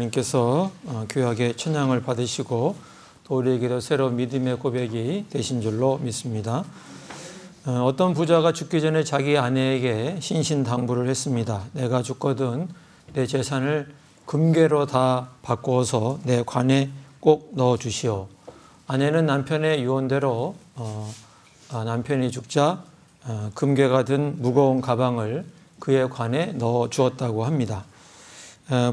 하나님께서 귀하게 찬양을 받으시고 또 우리에게도 새로운 믿음의 고백이 되신 줄로 믿습니다. 어떤 부자가 죽기 전에 자기 아내에게 신신당부를 했습니다. 내가 죽거든 내 재산을 금괴로 다 바꾸어서 내 관에 꼭 넣어주시오. 아내는 남편의 유언대로 남편이 죽자 금괴가 든 무거운 가방을 그의 관에 넣어 주었다고 합니다.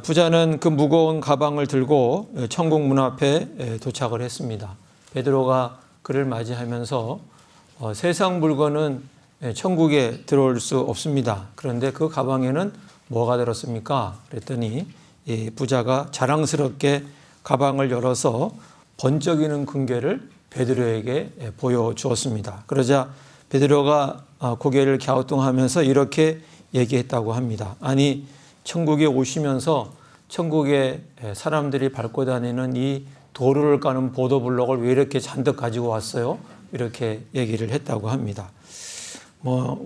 부자는 그 무거운 가방을 들고 천국 문 앞에 도착을 했습니다. 베드로가 그를 맞이하면서 세상 물건은 천국에 들어올 수 없습니다. 그런데 그 가방에는 뭐가 들었습니까? 그랬더니 이 부자가 자랑스럽게 가방을 열어서 번쩍이는 금괴를 베드로에게 보여주었습니다. 그러자 베드로가 고개를 갸우뚱하면서 이렇게 얘기했다고 합니다. 아니, 천국에 오시면서 천국에 사람들이 밟고 다니는 이 도로를 까는 보도블록을 왜 이렇게 잔뜩 가지고 왔어요? 이렇게 얘기를 했다고 합니다.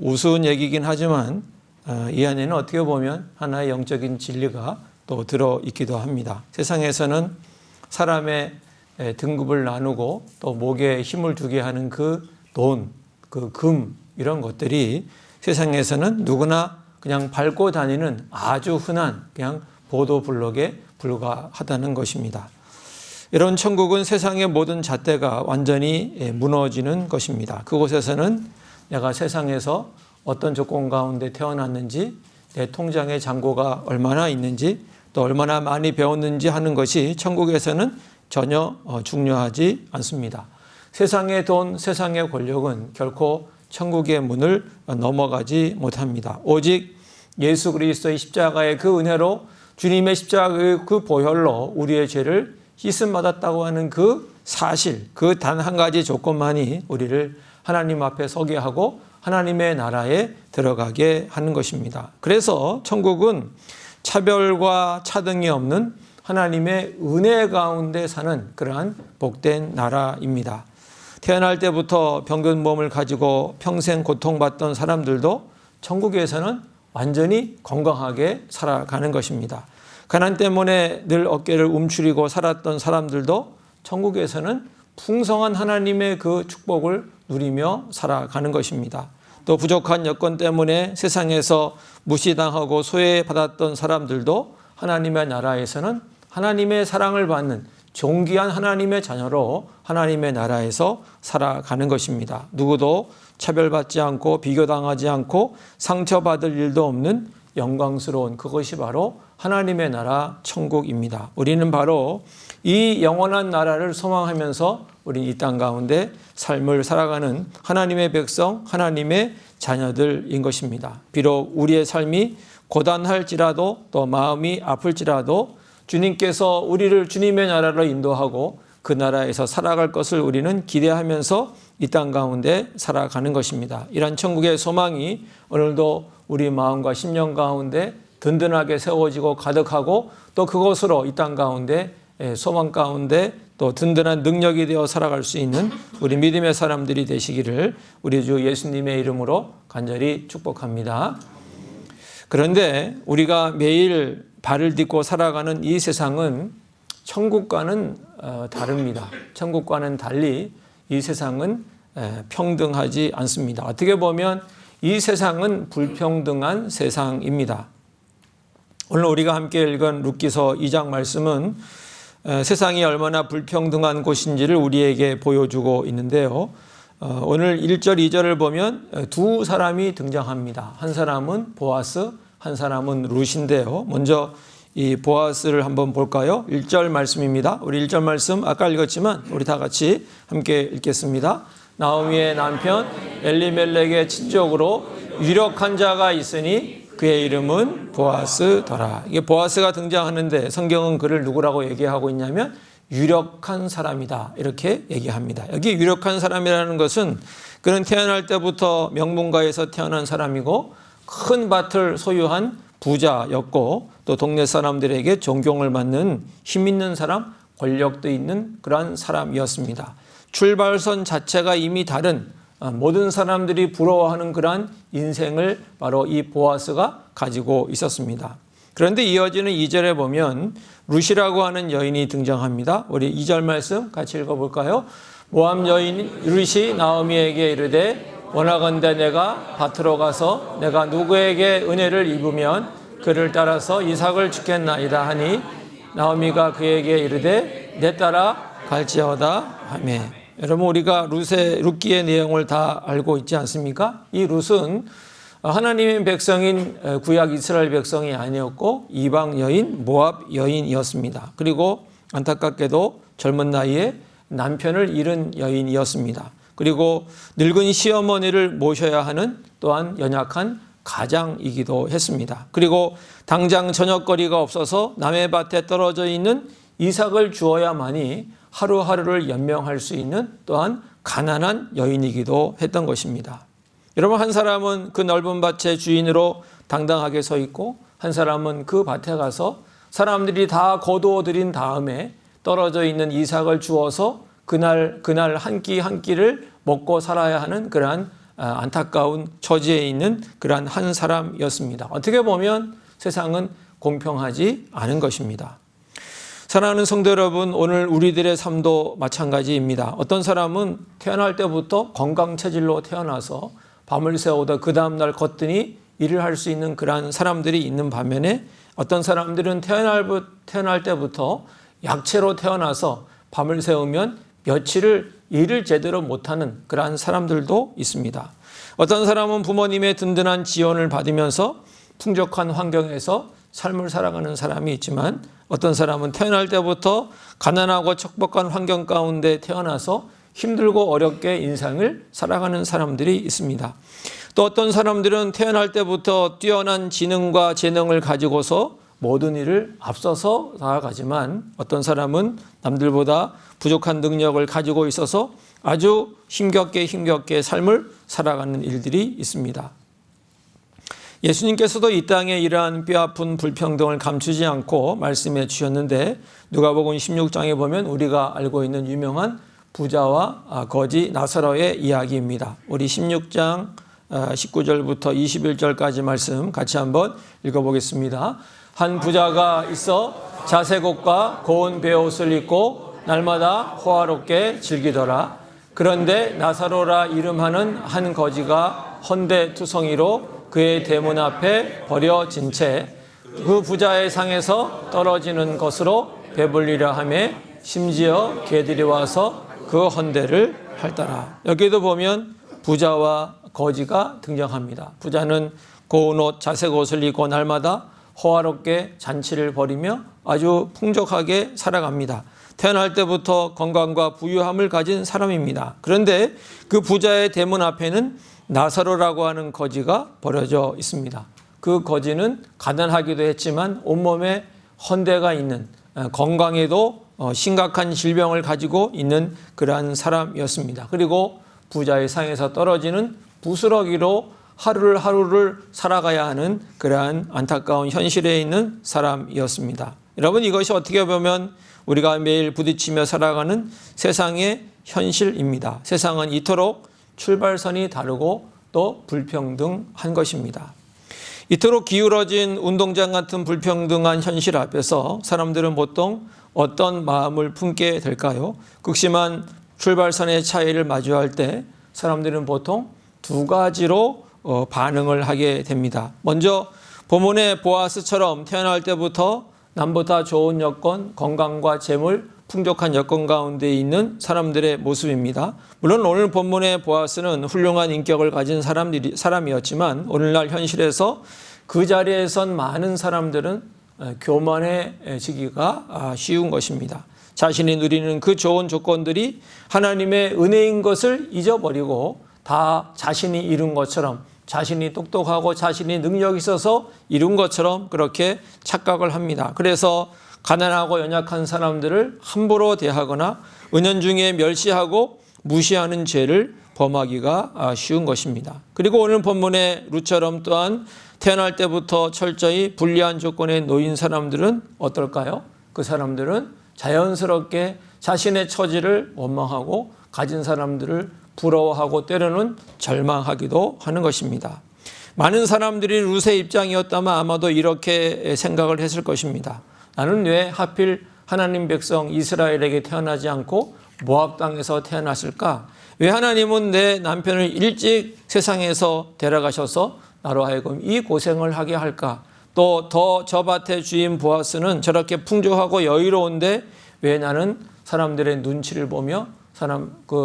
우스운 얘기긴 하지만 이 안에는 어떻게 보면 하나의 영적인 진리가 또 들어있기도 합니다. 세상에서는 사람의 등급을 나누고 또 목에 힘을 두게 하는 그 돈, 그 금 이런 것들이 세상에서는 누구나 그냥 밟고 다니는 아주 흔한 그냥 보도블록에 불과하다는 것입니다. 이런 천국은 세상의 모든 잣대가 완전히 무너지는 것입니다. 그곳에서는 내가 세상에서 어떤 조건 가운데 태어났는지, 내 통장의 잔고가 얼마나 있는지, 또 얼마나 많이 배웠는지 하는 것이 천국에서는 전혀 중요하지 않습니다. 세상의 돈, 세상의 권력은 결코 천국의 문을 넘어가지 못합니다. 오직 예수 그리스도의 십자가의 그 은혜로 주님의 십자가의 그 보혈로 우리의 죄를 씻음 받았다고 하는 그 사실, 그 단 한 가지 조건만이 우리를 하나님 앞에 서게 하고 하나님의 나라에 들어가게 하는 것입니다. 그래서 천국은 차별과 차등이 없는 하나님의 은혜 가운데 사는 그러한 복된 나라입니다. 태어날 때부터 병든 몸을 가지고 평생 고통받던 사람들도 천국에서는 완전히 건강하게 살아가는 것입니다. 가난 때문에 늘 어깨를 움츠리고 살았던 사람들도 천국에서는 풍성한 하나님의 그 축복을 누리며 살아가는 것입니다. 또 부족한 여건 때문에 세상에서 무시당하고 소외받았던 사람들도 하나님의 나라에서는 하나님의 사랑을 받는 존귀한 하나님의 자녀로 하나님의 나라에서 살아가는 것입니다. 누구도 차별받지 않고 비교당하지 않고 상처받을 일도 없는 영광스러운 그것이 바로 하나님의 나라 천국입니다. 우리는 바로 이 영원한 나라를 소망하면서 우리 이 땅 가운데 삶을 살아가는 하나님의 백성, 하나님의 자녀들인 것입니다. 비록 우리의 삶이 고단할지라도 또 마음이 아플지라도 주님께서 우리를 주님의 나라로 인도하고 그 나라에서 살아갈 것을 우리는 기대하면서 이 땅 가운데 살아가는 것입니다. 이런 천국의 소망이 오늘도 우리 마음과 심령 가운데 든든하게 세워지고 가득하고 또 그것으로 이 땅 가운데 소망 가운데 또 든든한 능력이 되어 살아갈 수 있는 우리 믿음의 사람들이 되시기를 우리 주 예수님의 이름으로 간절히 축복합니다. 그런데 우리가 매일 발을 딛고 살아가는 이 세상은 천국과는 다릅니다. 천국과는 달리 이 세상은 평등하지 않습니다. 어떻게 보면 이 세상은 불평등한 세상입니다. 오늘 우리가 함께 읽은 룻기서 2장 말씀은 세상이 얼마나 불평등한 곳인지를 우리에게 보여주고 있는데요. 오늘 1절, 2절을 보면 두 사람이 등장합니다. 한 사람은 보아스, 한 사람은 룻인데요. 먼저 이 보아스를 한번 볼까요? 1절 말씀입니다. 우리 1절 말씀 아까 읽었지만 우리 다 같이 함께 읽겠습니다. 나오미의 남편 엘리멜렉의 친족으로 유력한 자가 있으니 그의 이름은 보아스더라. 이게 보아스가 등장하는데 성경은 그를 누구라고 얘기하고 있냐면 유력한 사람이다 이렇게 얘기합니다. 여기 유력한 사람이라는 것은 그는 태어날 때부터 명문가에서 태어난 사람이고 큰 밭을 소유한 부자였고 또 동네 사람들에게 존경을 받는 힘 있는 사람, 권력도 있는 그러한 사람이었습니다. 출발선 자체가 이미 다른 모든 사람들이 부러워하는 그러한 인생을 바로 이 보아스가 가지고 있었습니다. 그런데 이어지는 2절에 보면 룻이라고 하는 여인이 등장합니다. 우리 2절 말씀 같이 읽어볼까요? 모압 여인 룻이 나오미에게 이르되 원하건대 내가 밭으로 가서 내가 누구에게 은혜를 입으면 그를 따라서 이삭을 주겠나이다 하니 나오미가 그에게 이르되 내 따라 갈지어다 하매. 여러분 우리가 룻기의 내용을 다 알고 있지 않습니까? 이 룻은 하나님의 백성인 구약 이스라엘 백성이 아니었고 이방 여인 모압 여인이었습니다. 그리고 안타깝게도 젊은 나이에 남편을 잃은 여인이었습니다. 그리고 늙은 시어머니를 모셔야 하는 또한 연약한 가장이기도 했습니다. 그리고 당장 저녁거리가 없어서 남의 밭에 떨어져 있는 이삭을 주어야만이 하루하루를 연명할 수 있는 또한 가난한 여인이기도 했던 것입니다. 여러분 한 사람은 그 넓은 밭의 주인으로 당당하게 서 있고 한 사람은 그 밭에 가서 사람들이 다 거두어 들인 다음에 떨어져 있는 이삭을 주어서 그날 한 끼 한 끼를 먹고 살아야 하는 그러한 안타까운 처지에 있는 그러한 한 사람이었습니다. 어떻게 보면 세상은 공평하지 않은 것입니다. 사랑하는 성도 여러분, 오늘 우리들의 삶도 마찬가지입니다. 어떤 사람은 태어날 때부터 건강체질로 태어나서 밤을 새우다 그 다음날 걷더니 일을 할 수 있는 그러한 사람들이 있는 반면에 어떤 사람들은 태어날 때부터 약체로 태어나서 밤을 새우면 며칠을 일을 제대로 못하는 그러한 사람들도 있습니다. 어떤 사람은 부모님의 든든한 지원을 받으면서 풍족한 환경에서 삶을 살아가는 사람이 있지만 어떤 사람은 태어날 때부터 가난하고 척박한 환경 가운데 태어나서 힘들고 어렵게 인생을 살아가는 사람들이 있습니다. 또 어떤 사람들은 태어날 때부터 뛰어난 지능과 재능을 가지고서 모든 일을 앞서서 나아가지만 어떤 사람은 남들보다 부족한 능력을 가지고 있어서 아주 힘겹게 삶을 살아가는 일들이 있습니다. 예수님께서도 이 땅에 이러한 뼈아픈 불평등을 감추지 않고 말씀해 주셨는데 누가복음 16장에 보면 우리가 알고 있는 유명한 부자와 거지 나사로의 이야기입니다. 우리 16장 19절부터 21절까지 말씀 같이 한번 읽어보겠습니다. 한 부자가 있어 자색옷과 고운 베옷을 입고 날마다 호화롭게 즐기더라. 그런데 나사로라 이름하는 한 거지가 헌데투성이로 그의 대문 앞에 버려진 채 그 부자의 상에서 떨어지는 것으로 배불리려 하며 심지어 개들이 와서 그 헌데를 핥더라. 여기도 보면 부자와 거지가 등장합니다. 부자는 고운 옷, 자색 옷을 입고 날마다 호화롭게 잔치를 벌이며 아주 풍족하게 살아갑니다. 태어날 때부터 건강과 부유함을 가진 사람입니다. 그런데 그 부자의 대문 앞에는 나사로라고 하는 거지가 버려져 있습니다. 그 거지는 가난하기도 했지만 온몸에 헌대가 있는 건강에도 심각한 질병을 가지고 있는 그러한 사람이었습니다. 그리고 부자의 상에서 떨어지는 부스러기로 하루를 살아가야 하는 그러한 안타까운 현실에 있는 사람이었습니다. 여러분 이것이 어떻게 보면 우리가 매일 부딪히며 살아가는 세상의 현실입니다. 세상은 이토록 출발선이 다르고 또 불평등한 것입니다. 이토록 기울어진 운동장 같은 불평등한 현실 앞에서 사람들은 보통 어떤 마음을 품게 될까요? 극심한 출발선의 차이를 마주할 때 사람들은 보통 두 가지로 반응을 하게 됩니다. 먼저 본문의 보아스처럼 태어날 때부터 남보다 좋은 여건, 건강과 재물, 풍족한 여건 가운데 있는 사람들의 모습입니다. 물론 오늘 본문의 보아스는 훌륭한 인격을 가진 사람이었지만 오늘날 현실에서 그 자리에 선 많은 사람들은 교만해지기가 쉬운 것입니다. 자신이 누리는 그 좋은 조건들이 하나님의 은혜인 것을 잊어버리고 다 자신이 이룬 것처럼 자신이 똑똑하고 자신이 능력이 있어서 이룬 것처럼 그렇게 착각을 합니다. 그래서 가난하고 연약한 사람들을 함부로 대하거나 은연중에 멸시하고 무시하는 죄를 범하기가 쉬운 것입니다. 그리고 오늘 본문의 룻처럼 또한 태어날 때부터 철저히 불리한 조건에 놓인 사람들은 어떨까요? 그 사람들은 자연스럽게 자신의 처지를 원망하고 가진 사람들을 부러워하고 때로는 절망하기도 하는 것입니다. 많은 사람들이 룻의 입장이었다면 아마도 이렇게 생각을 했을 것입니다. 나는 왜 하필 하나님 백성 이스라엘에게 태어나지 않고 모압 땅에서 태어났을까? 왜 하나님은 내 남편을 일찍 세상에서 데려가셔서 나로 하여금 이 고생을 하게 할까? 또 더 저 밭의 주인 보아스는 저렇게 풍족하고 여유로운데 왜 나는 사람들의 눈치를 보며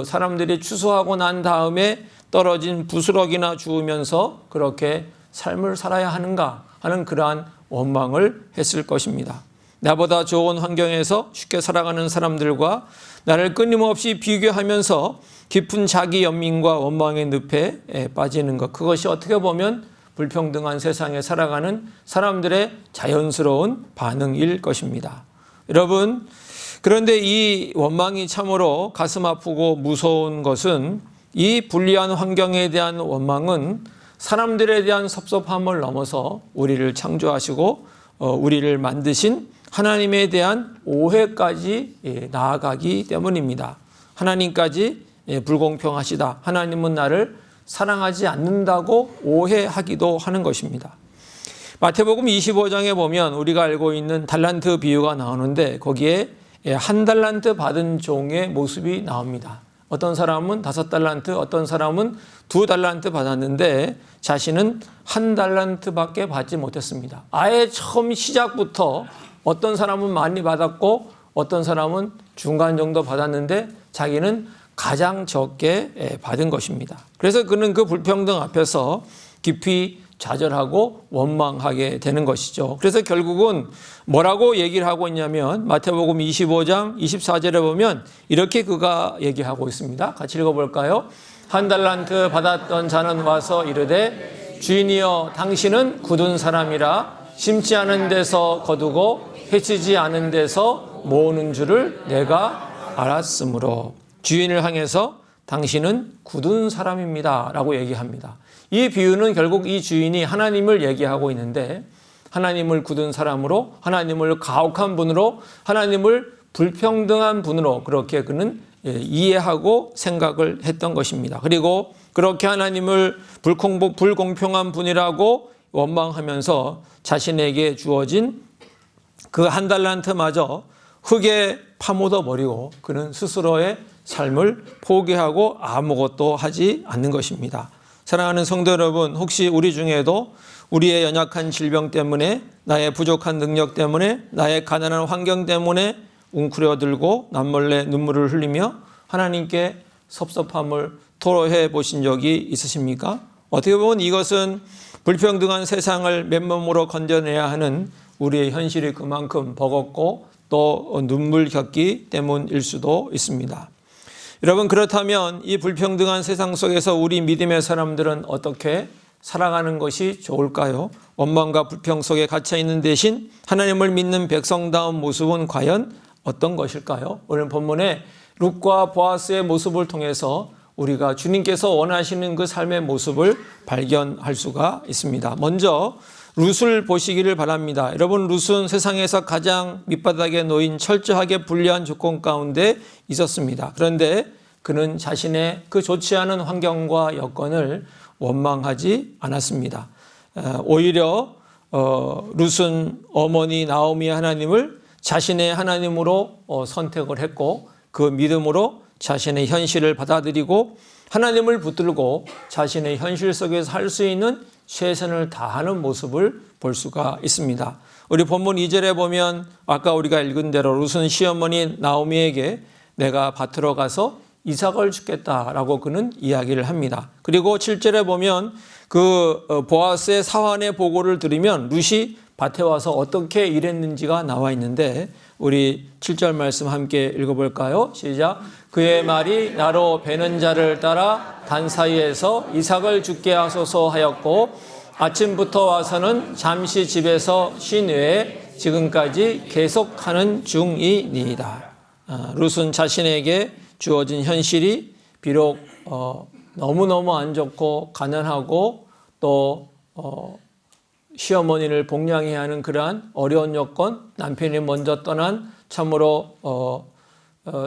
사람들이 추수하고 난 다음에 떨어진 부스러기나 주우면서 그렇게 삶을 살아야 하는가 하는 그러한 원망을 했을 것입니다. 나보다 좋은 환경에서 쉽게 살아가는 사람들과 나를 끊임없이 비교하면서 깊은 자기 연민과 원망의 늪에 빠지는 것, 그것이 어떻게 보면 불평등한 세상에 살아가는 사람들의 자연스러운 반응일 것입니다. 여러분, 그런데 이 원망이 참으로 가슴 아프고 무서운 것은 이 불리한 환경에 대한 원망은 사람들에 대한 섭섭함을 넘어서 우리를 창조하시고 우리를 만드신 하나님에 대한 오해까지 나아가기 때문입니다. 하나님까지 불공평하시다. 하나님은 나를 사랑하지 않는다고 오해하기도 하는 것입니다. 마태복음 25장에 보면 우리가 알고 있는 달란트 비유가 나오는데 거기에 한 달란트 받은 종의 모습이 나옵니다. 어떤 사람은 5달란트, 어떤 사람은 2달란트 받았는데 자신은 1달란트밖에 받지 못했습니다. 아예 처음 시작부터 어떤 사람은 많이 받았고 어떤 사람은 중간 정도 받았는데 자기는 가장 적게 받은 것입니다. 그래서 그는 그 불평등 앞에서 깊이 좌절하고 원망하게 되는 것이죠. 그래서 결국은 뭐라고 얘기를 하고 있냐면 마태복음 25장 24절에 보면 이렇게 그가 얘기하고 있습니다. 같이 읽어볼까요? 1달란트 받았던 자는 와서 이르되 주인이여 당신은 굳은 사람이라 심지 않은 데서 거두고 해치지 않은 데서 모으는 줄을 내가 알았으므로 주인을 향해서 당신은 굳은 사람입니다 라고 얘기합니다. 이 비유는 결국 이 주인이 하나님을 얘기하고 있는데 하나님을 굳은 사람으로, 하나님을 가혹한 분으로, 하나님을 불평등한 분으로 그렇게 그는 이해하고 생각을 했던 것입니다. 그리고 그렇게 하나님을 불공평한 분이라고 원망하면서 자신에게 주어진 그 1달란트마저 흙에 파묻어 버리고 그는 스스로의 삶을 포기하고 아무것도 하지 않는 것입니다. 사랑하는 성도 여러분, 혹시 우리 중에도 우리의 연약한 질병 때문에, 나의 부족한 능력 때문에, 나의 가난한 환경 때문에 웅크려들고 남몰래 눈물을 흘리며 하나님께 섭섭함을 토로해 보신 적이 있으십니까? 어떻게 보면 이것은 불평등한 세상을 맨몸으로 건져내야 하는 우리의 현실이 그만큼 버겁고 또 눈물 겪기 때문일 수도 있습니다. 여러분, 그렇다면 이 불평등한 세상 속에서 우리 믿음의 사람들은 어떻게 살아가는 것이 좋을까요? 원망과 불평 속에 갇혀 있는 대신 하나님을 믿는 백성다운 모습은 과연 어떤 것일까요? 오늘 본문에 룻과 보아스의 모습을 통해서 우리가 주님께서 원하시는 그 삶의 모습을 발견할 수가 있습니다. 먼저 룻을 보시기를 바랍니다. 여러분, 룻은 세상에서 가장 밑바닥에 놓인 철저하게 불리한 조건 가운데 있었습니다. 그런데 그는 자신의 그 좋지 않은 환경과 여건을 원망하지 않았습니다. 오히려 룻은 어머니 나오미의 하나님을 자신의 하나님으로 선택을 했고 그 믿음으로 자신의 현실을 받아들이고 하나님을 붙들고 자신의 현실 속에서 할 수 있는 최선을 다하는 모습을 볼 수가 있습니다. 우리 본문 2절에 보면 아까 우리가 읽은 대로 룻은 시어머니 나오미에게 내가 밭으로 가서 이삭을 주겠다라고 그는 이야기를 합니다. 그리고 7절에 보면 그 보아스의 사환의 보고를 들으면 룻이 밭에 와서 어떻게 일했는지가 나와 있는데 우리 7절 말씀 함께 읽어볼까요? 시작. 그의 말이 나로 베는 자를 따라 단 사이에서 이삭을 죽게 하소서 하였고 아침부터 와서는 잠시 집에서 쉰 후에 지금까지 계속하는 중이니이다. 룻은 자신에게 주어진 현실이 비록 너무너무 안 좋고 가난하고 또 시어머니를 복양해야 하는 그러한 어려운 여건, 남편이 먼저 떠난 참으로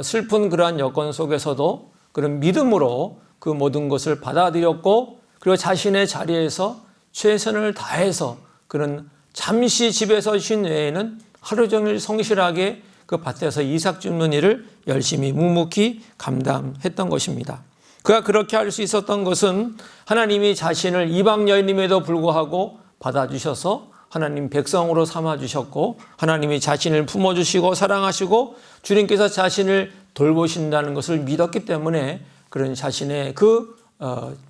슬픈 그러한 여건 속에서도 그런 믿음으로 그 모든 것을 받아들였고 그리고 자신의 자리에서 최선을 다해서 그는 잠시 집에서 쉰 외에는 하루 종일 성실하게 그 밭에서 이삭 줍는 일을 열심히 묵묵히 감당했던 것입니다. 그가 그렇게 할 수 있었던 것은 하나님이 자신을 이방 여인임에도 불구하고 받아주셔서 하나님 백성으로 삼아주셨고, 하나님이 자신을 품어주시고 사랑하시고 주님께서 자신을 돌보신다는 것을 믿었기 때문에 그런 자신의 그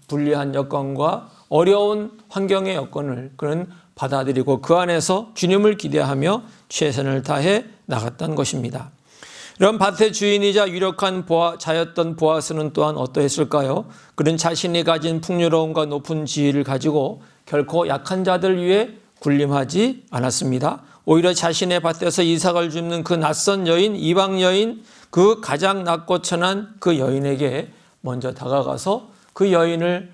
불리한 여건과 어려운 환경의 여건을 그는 받아들이고 그 안에서 주님을 기대하며 최선을 다해 나갔던 것입니다. 이런 밭의 주인이자 유력한 자였던 보아스는 또한 어떠했을까요? 그는 자신이 가진 풍요로움과 높은 지위를 가지고 결코 약한 자들 위해 군림하지 않았습니다. 오히려 자신의 밭에서 이삭을 줍는 그 낯선 여인, 이방 여인, 그 가장 낮고 천한 그 여인에게 먼저 다가가서 그 여인을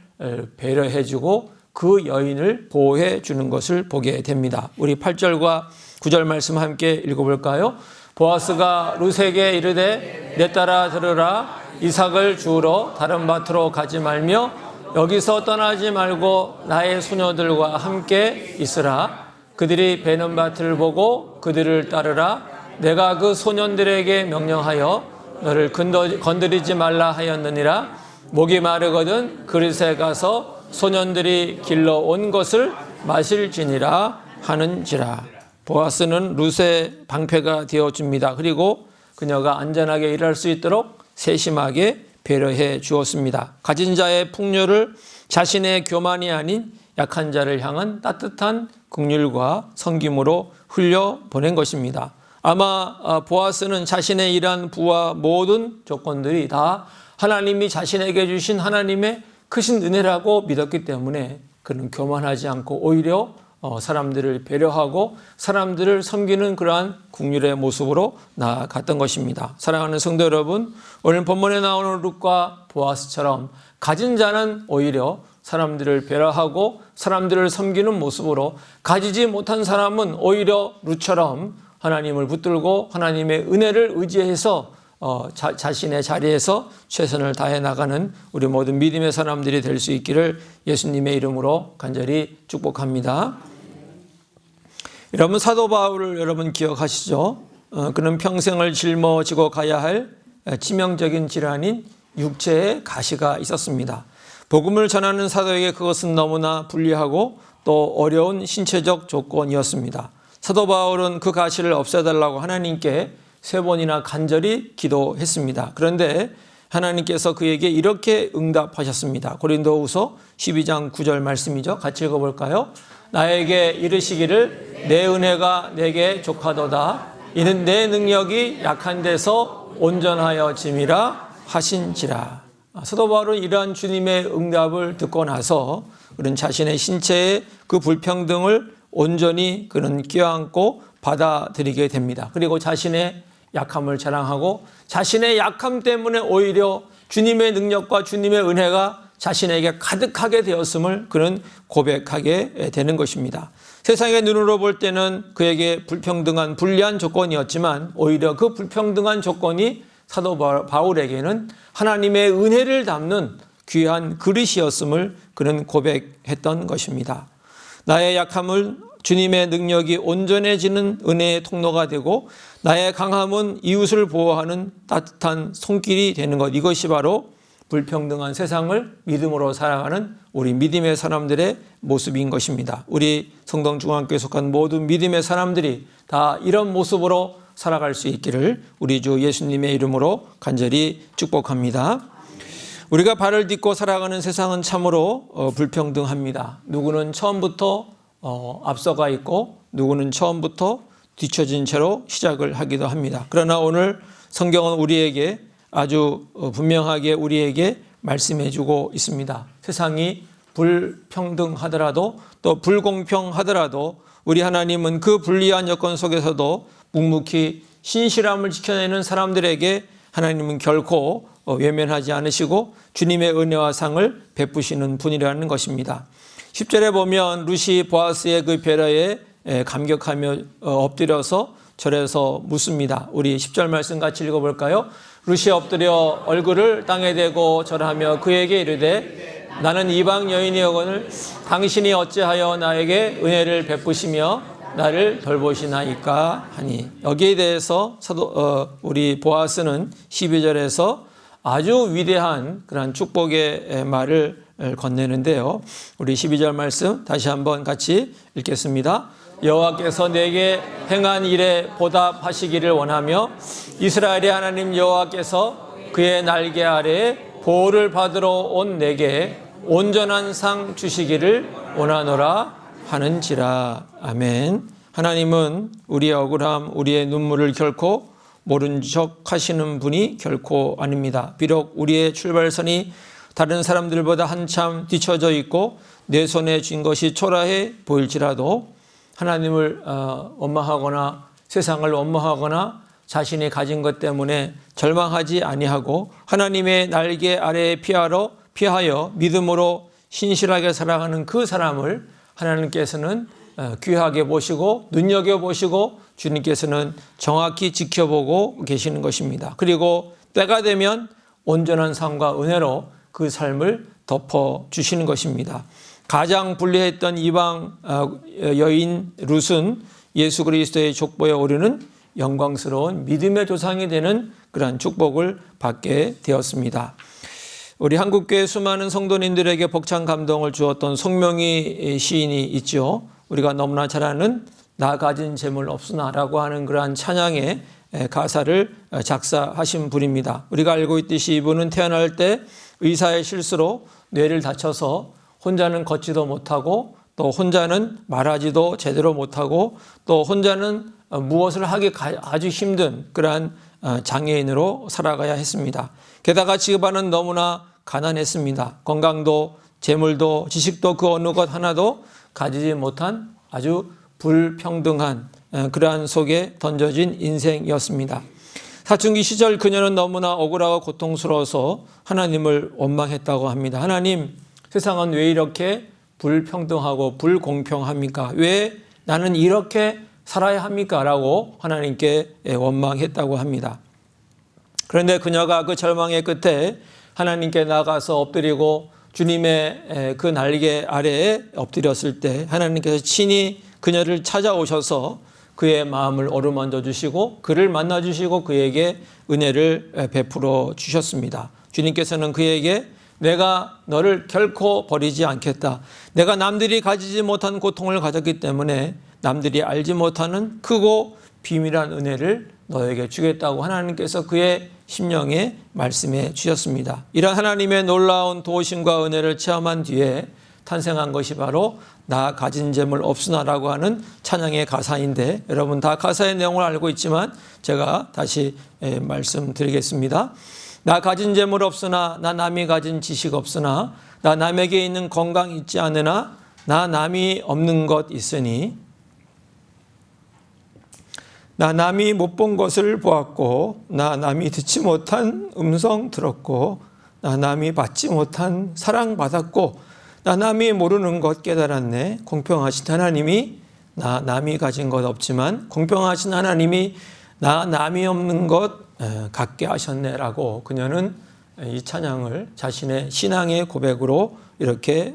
배려해주고 그 여인을 보호해 주는 것을 보게 됩니다. 우리 8절과 9절 말씀 함께 읽어볼까요? 보아스가 룻에게 이르되 내 딸아 들으라, 이삭을 주우러 다른 밭으로 가지 말며 여기서 떠나지 말고 나의 소녀들과 함께 있으라. 그들이 베는 밭을 보고 그들을 따르라. 내가 그 소년들에게 명령하여 너를 건드리지 말라 하였느니라. 목이 마르거든 그릇에 가서 소년들이 길러온 것을 마실지니라 하는지라. 보아스는 룻의 방패가 되어줍니다. 그리고 그녀가 안전하게 일할 수 있도록 세심하게 배려해 주었습니다. 가진 자의 풍요를 자신의 교만이 아닌 약한 자를 향한 따뜻한 긍휼과 섬김으로 흘려보낸 것입니다. 아마 보아스는 자신의 일한 부와 모든 조건들이 다 하나님이 자신에게 주신 하나님의 크신 은혜라고 믿었기 때문에 그는 교만하지 않고 오히려 사람들을 배려하고 사람들을 섬기는 그러한 긍휼의 모습으로 나아갔던 것입니다. 사랑하는 성도 여러분, 오늘 본문에 나오는 룻과 보아스처럼 가진 자는 오히려 사람들을 배려하고 사람들을 섬기는 모습으로, 가지지 못한 사람은 오히려 룻처럼 하나님을 붙들고 하나님의 은혜를 의지해서 자신의 자리에서 최선을 다해 나가는 우리 모든 믿음의 사람들이 될 수 있기를 예수님의 이름으로 간절히 축복합니다. 여러분, 사도 바울을 여러분 기억하시죠? 그는 평생을 짊어지고 가야 할 치명적인 질환인 육체의 가시가 있었습니다. 복음을 전하는 사도에게 그것은 너무나 불리하고 또 어려운 신체적 조건이었습니다. 사도 바울은 그 가시를 없애달라고 하나님께 3번이나 간절히 기도했습니다. 그런데 하나님께서 그에게 이렇게 응답하셨습니다. 고린도후서 12장 9절 말씀이죠. 같이 읽어볼까요? 나에게 이르시기를 내 은혜가 내게 족하도다. 이는 내 능력이 약한 데서 온전하여 짐이라 하신지라. 사도 바울은 이러한 주님의 응답을 듣고 나서 그는 자신의 신체의 그 불평등을 온전히 그는 껴안고 받아들이게 됩니다. 그리고 자신의 약함을 자랑하고 자신의 약함 때문에 오히려 주님의 능력과 주님의 은혜가 자신에게 가득하게 되었음을 그는 고백하게 되는 것입니다. 세상의 눈으로 볼 때는 그에게 불평등한 불리한 조건이었지만 오히려 그 불평등한 조건이 사도 바울에게는 하나님의 은혜를 담는 귀한 그릇이었음을 그는 고백했던 것입니다. 나의 약함을 주님의 능력이 온전해지는 은혜의 통로가 되고 나의 강함은 이웃을 보호하는 따뜻한 손길이 되는 것, 이것이 바로 불평등한 세상을 믿음으로 살아가는 우리 믿음의 사람들의 모습인 것입니다. 우리 성동중앙교회에 속한 모든 믿음의 사람들이 다 이런 모습으로 살아갈 수 있기를 우리 주 예수님의 이름으로 간절히 축복합니다. 우리가 발을 딛고 살아가는 세상은 참으로 불평등합니다. 누구는 처음부터 앞서가 있고 누구는 처음부터 뒤처진 채로 시작을 하기도 합니다. 그러나 오늘 성경은 우리에게 아주 분명하게 우리에게 말씀해 주고 있습니다. 세상이 불평등하더라도 또 불공평하더라도 우리 하나님은 그 불리한 여건 속에서도 묵묵히 신실함을 지켜내는 사람들에게 하나님은 결코 외면하지 않으시고 주님의 은혜와 상을 베푸시는 분이라는 것입니다. 10절에 보면 룻이 보아스의 그 배려에 감격하며 엎드려서 절에서 묻습니다. 우리 10절 말씀 같이 읽어볼까요? 룻이 엎드려 얼굴을 땅에 대고 절하며 그에게 이르되 나는 이방 여인이거늘 당신이 어찌하여 나에게 은혜를 베푸시며 나를 돌보시나이까 하니. 여기에 대해서 우리 보아스는 12절에서 아주 위대한 그런 축복의 말을 건네는데요. 우리 12절 말씀 다시 한번 같이 읽겠습니다. 여호와께서 내게 행한 일에 보답하시기를 원하며 이스라엘의 하나님 여호와께서 그의 날개 아래에 보호를 받으러 온 내게 온전한 상 주시기를 원하노라 하는지라. 아멘. 하나님은 우리의 억울함, 우리의 눈물을 결코 모른 척 하시는 분이 결코 아닙니다. 비록 우리의 출발선이 다른 사람들보다 한참 뒤처져 있고 내 손에 쥔 것이 초라해 보일지라도 하나님을 원망하거나 세상을 원망하거나 자신이 가진 것 때문에 절망하지 아니하고 하나님의 날개 아래에 피하여 믿음으로 신실하게 살아가는 그 사람을 하나님께서는 귀하게 보시고 눈여겨보시고 주님께서는 정확히 지켜보고 계시는 것입니다. 그리고 때가 되면 온전한 삶과 은혜로 그 삶을 덮어주시는 것입니다. 가장 불리했던 이방 여인 룻은 예수 그리스도의 족보에 오르는 영광스러운 믿음의 조상이 되는 그러한 축복을 받게 되었습니다. 우리 한국교회 수많은 성도님들에게 벅찬 감동을 주었던 송명희 시인이 있죠. 우리가 너무나 잘 아는 나 가진 재물 없으나라고 하는 그러한 찬양의 가사를 작사하신 분입니다. 우리가 알고 있듯이 이분은 태어날 때 의사의 실수로 뇌를 다쳐서 혼자는 걷지도 못하고 또 혼자는 말하지도 제대로 못하고 또 혼자는 무엇을 하기 아주 힘든 그러한 장애인으로 살아가야 했습니다. 게다가 집안은 너무나 가난했습니다. 건강도 재물도 지식도 그 어느 것 하나도 가지지 못한 아주 불평등한 그러한 속에 던져진 인생이었습니다. 사춘기 시절 그녀는 너무나 억울하고 고통스러워서 하나님을 원망했다고 합니다. 하나님, 세상은 왜 이렇게 불평등하고 불공평합니까? 왜 나는 이렇게 살아야 합니까? 라고 하나님께 원망했다고 합니다. 그런데 그녀가 그 절망의 끝에 하나님께 나가서 엎드리고 주님의 그 날개 아래에 엎드렸을 때 하나님께서 친히 그녀를 찾아오셔서 그의 마음을 어루만져 주시고 그를 만나 주시고 그에게 은혜를 베풀어 주셨습니다. 주님께서는 그에게 내가 너를 결코 버리지 않겠다. 내가 남들이 가지지 못한 고통을 가졌기 때문에 남들이 알지 못하는 크고 비밀한 은혜를 너에게 주겠다고 하나님께서 그의 심령에 말씀해 주셨습니다. 이런 하나님의 놀라운 도우심과 은혜를 체험한 뒤에 탄생한 것이 바로 나 가진 재물 없으나라고 하는 찬양의 가사인데 여러분 다 가사의 내용을 알고 있지만 제가 다시 말씀드리겠습니다. 나 가진 재물 없으나 나 남이 가진 지식 없으나 나 남에게 있는 건강 있지 않으나 나 남이 없는 것 있으니 나 남이 못 본 것을 보았고 나 남이 듣지 못한 음성 들었고 나 남이 받지 못한 사랑 받았고 나 남이 모르는 것 깨달았네. 공평하신 하나님이 나 남이 가진 것 없지만 공평하신 하나님이 나 남이 없는 것 갖게 하셨네라고 그녀는 이 찬양을 자신의 신앙의 고백으로 이렇게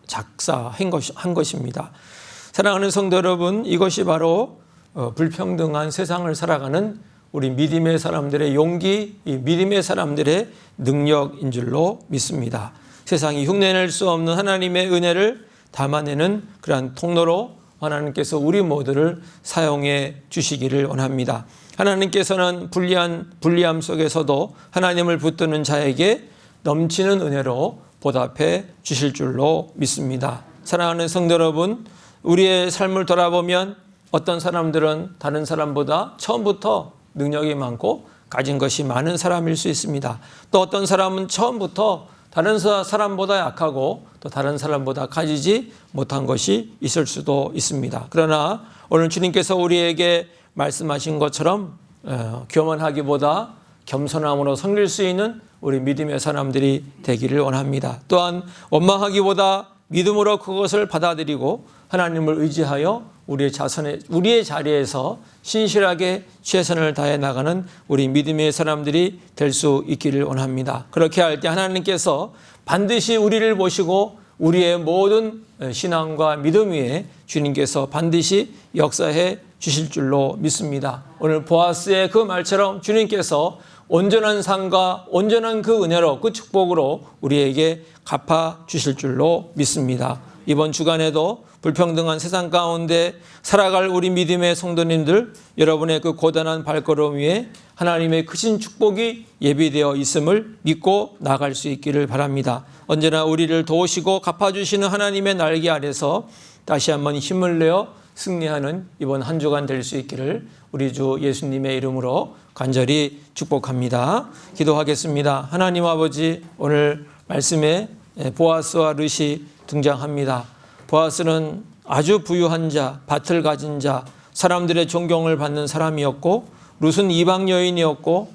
작사한 것입니다. 사랑하는 성도 여러분, 이것이 바로 불평등한 세상을 살아가는 우리 믿음의 사람들의 용기, 이 믿음의 사람들의 능력인 줄로 믿습니다. 세상이 흉내낼 수 없는 하나님의 은혜를 담아내는 그러한 통로로 하나님께서 우리 모두를 사용해 주시기를 원합니다. 하나님께서는 불리함 속에서도 하나님을 붙드는 자에게 넘치는 은혜로 보답해 주실 줄로 믿습니다. 사랑하는 성도 여러분, 우리의 삶을 돌아보면 어떤 사람들은 다른 사람보다 처음부터 능력이 많고 가진 것이 많은 사람일 수 있습니다. 또 어떤 사람은 처음부터 다른 사람보다 약하고 또 다른 사람보다 가지지 못한 것이 있을 수도 있습니다. 그러나 오늘 주님께서 우리에게 말씀하신 것처럼 교만하기보다 겸손함으로 섬길 수 있는 우리 믿음의 사람들이 되기를 원합니다. 또한 원망하기보다 믿음으로 그것을 받아들이고 하나님을 의지하여 우리의 자리에서 신실하게 최선을 다해 나가는 우리 믿음의 사람들이 될 수 있기를 원합니다. 그렇게 할 때 하나님께서 반드시 우리를 보시고 우리의 모든 신앙과 믿음 위에 주님께서 반드시 역사해 주실 줄로 믿습니다. 오늘 보아스의 그 말처럼 주님께서 온전한 삶과 온전한 그 은혜로 그 축복으로 우리에게 갚아 주실 줄로 믿습니다. 이번 주간에도 불평등한 세상 가운데 살아갈 우리 믿음의 성도님들, 여러분의 그 고단한 발걸음 위에 하나님의 크신 축복이 예비되어 있음을 믿고 나갈 수 있기를 바랍니다. 언제나 우리를 도우시고 갚아주시는 하나님의 날개 아래서 다시 한번 힘을 내어 승리하는 이번 한 주간 될 수 있기를 우리 주 예수님의 이름으로 간절히 축복합니다. 기도하겠습니다. 하나님 아버지, 오늘 말씀에 보아스와 룻이 등장합니다. 보아스는 아주 부유한 자, 밭을 가진 자, 사람들의 존경을 받는 사람이었고, 룻은 이방 여인이었고,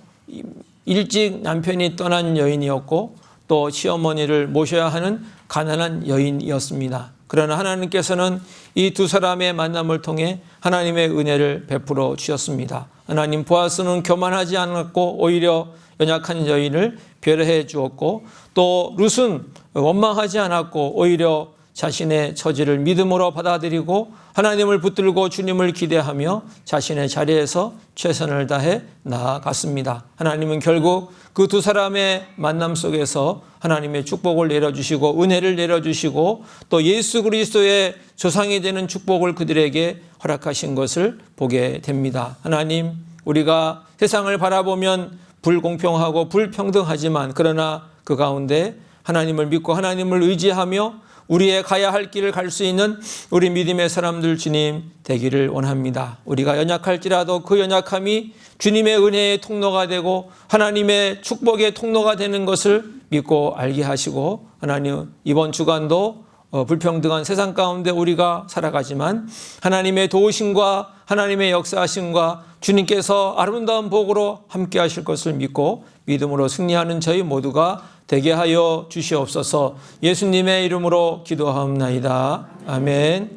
일찍 남편이 떠난 여인이었고, 또 시어머니를 모셔야 하는 가난한 여인이었습니다. 그러나 하나님께서는 이 두 사람의 만남을 통해 하나님의 은혜를 베풀어 주셨습니다. 하나님, 보아스는 교만하지 않았고 오히려 연약한 여인을 배려해 주었고, 또 룻은 원망하지 않았고 오히려 자신의 처지를 믿음으로 받아들이고 하나님을 붙들고 주님을 기대하며 자신의 자리에서 최선을 다해 나아갔습니다. 하나님은 결국 그 두 사람의 만남 속에서 하나님의 축복을 내려주시고 은혜를 내려주시고 또 예수 그리스도의 조상이 되는 축복을 그들에게 허락하신 것을 보게 됩니다. 하나님, 우리가 세상을 바라보면 불공평하고 불평등하지만 그러나 그 가운데 하나님을 믿고 하나님을 의지하며 우리의 가야 할 길을 갈 수 있는 우리 믿음의 사람들 주님 되기를 원합니다. 우리가 연약할지라도 그 연약함이 주님의 은혜의 통로가 되고 하나님의 축복의 통로가 되는 것을 믿고 알게 하시고, 하나님 이번 주간도 불평등한 세상 가운데 우리가 살아가지만 하나님의 도우심과 하나님의 역사하심과 주님께서 아름다운 복으로 함께 하실 것을 믿고 믿음으로 승리하는 저희 모두가 되게 하여 주시옵소서. 예수님의 이름으로 기도하옵나이다. 아멘.